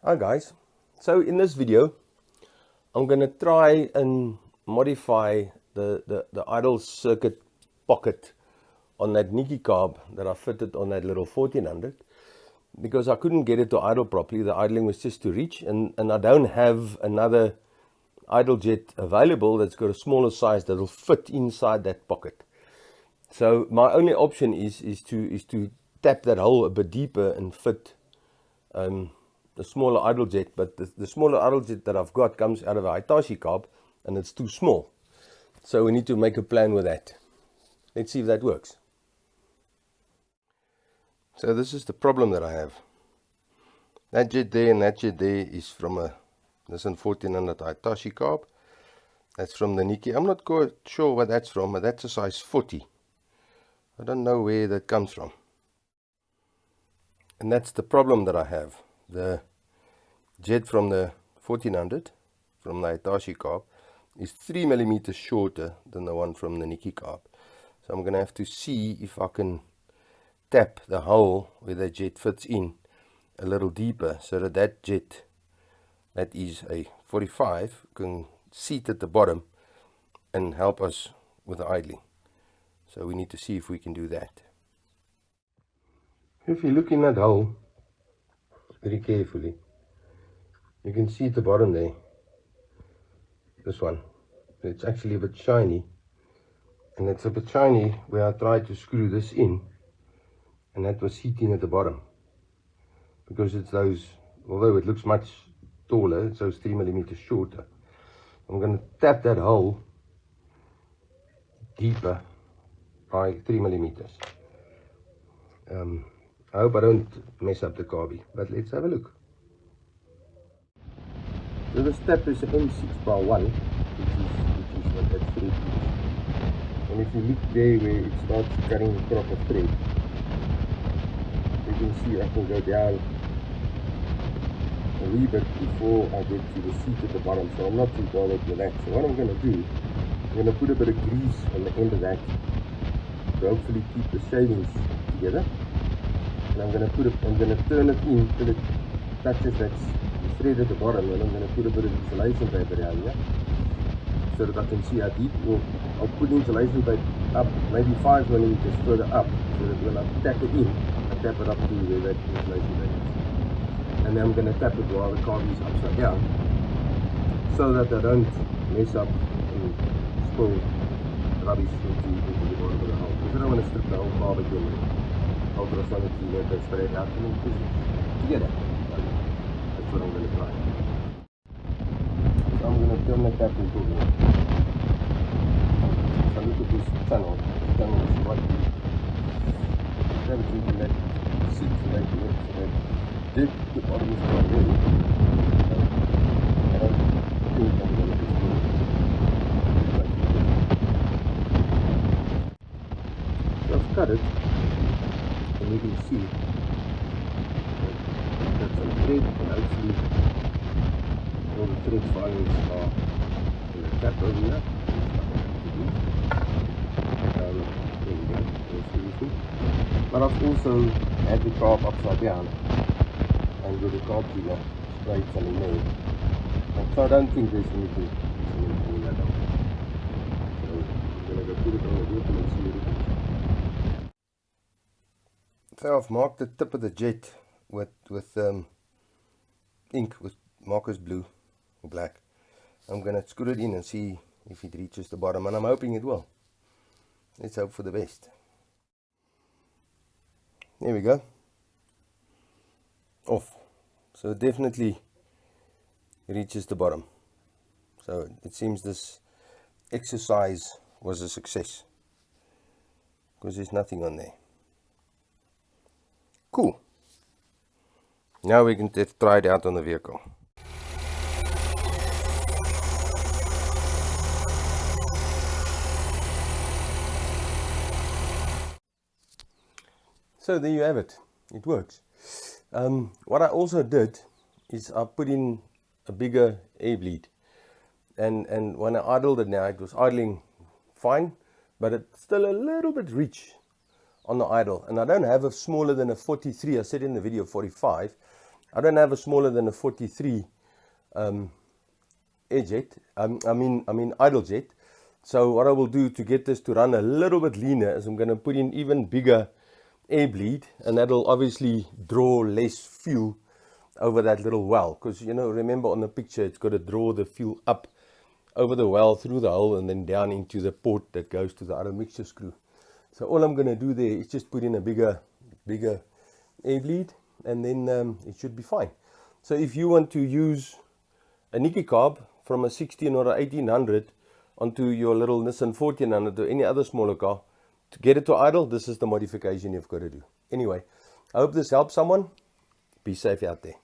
Hi guys, so in this video I'm going to try and modify the idle circuit pocket on that Nikki carb that I fitted on that little 1400 because I couldn't get it to idle properly. The idling was just too rich, and I don't have another idle jet available that's got a smaller size that'll fit inside that pocket. So my only option is to tap that hole a bit deeper and fit the smaller idle jet, but the smaller idle jet that I've got comes out of a Hitachi carb and it's too small. So we need to make a plan with that. Let's see if that works. So this is the problem that I have. That jet there and that jet there is from a Nissan 1400 Hitachi carb. That's from the Nikki. I'm not quite sure what that's from, but that's a size 40. I don't know where that comes from. And that's the problem that I have. The jet from the 1400 from the Hitachi carb is 3 millimeters shorter than the one from the Nikki carb. So I'm going to have to see if I can tap the hole where the jet fits in a little deeper so that that jet that is a 45 can seat at the bottom and help us with the idling. So we need to see if we can do that. If you look in that hole very carefully, you can see at the bottom there, this one, it's actually a bit shiny, and it's a bit shiny where I tried to screw this in, and that was seating at the bottom, because it's those, although it looks much taller, it's those 3 millimeters shorter. I'm going to tap that hole deeper by 3 millimeters. I hope I don't mess up the carby, but let's have a look. So the step is an M6x1, which is what that thread is. And if you look there where it starts cutting the crop of thread, you can see I can go down a wee bit before I get to the seat at the bottom, so I'm not too bothered with that. So what I'm going to do, I'm going to put a bit of grease on the end of that to hopefully keep the shavings together. And I'm going to turn it in till it touches that thread at the bottom, and I'm going to put a bit of insulation tape around here so that I can see how deep. Or I'll put insulation tape up maybe 5 millimeters further up, so that when I tap it in, I tap it up to where that insulation tape is. And then I'm going to tap it while the carb is upside down, so that I don't mess up and spill rubbish into the bottom of the hole, because I don't want to strip the whole carb again. Ultrasonic cleaner to spread out and put it together. That's what I'm going to try. So I'm going to turn the tap into here. So look at this channel. The channel is quite deep. Everything can let sit right here. So that dip, the bottom is quite heavy. I don't think I'm going to destroy it. So I've cut it. And you can see that's some thread, and hopefully all the thread filings are in the cap over here. There we go, there's everything. But I've also had the carb upside down and with the carb cleaner sprayed some in there. So I don't think there's anything in that up. So I'm going to go put it on the water and see what it is. So I've marked the tip of the jet with ink, with markers blue or black. I'm going to screw it in and see if it reaches the bottom, and I'm hoping it will. Let's hope for the best. There we go. Off. So it definitely reaches the bottom. So it seems this exercise was a success, because there's nothing on there. Cool. Now we can try it out on the vehicle. So there you have it. It works. What I also did is I put in a bigger air bleed. And when I idled it now, it was idling fine, but it's still a little bit rich on the idle, and I don't have a smaller than a 43. I said in the video 45, I don't have a smaller than a 43 air jet, I mean idle jet. So what I will do to get this to run a little bit leaner is I'm going to put in even bigger air bleed, and that'll obviously draw less fuel over that little well, because you know, remember on the picture it's got to draw the fuel up over the well through the hole and then down into the port that goes to the other mixture screw. So all I'm going to do there is just put in a bigger air bleed, and then it should be fine. So if you want to use a Nikki carb from a 16 or a 1800 onto your little Nissan 1400 or any other smaller car, to get it to idle, this is the modification you've got to do. Anyway, I hope this helps someone. Be safe out there.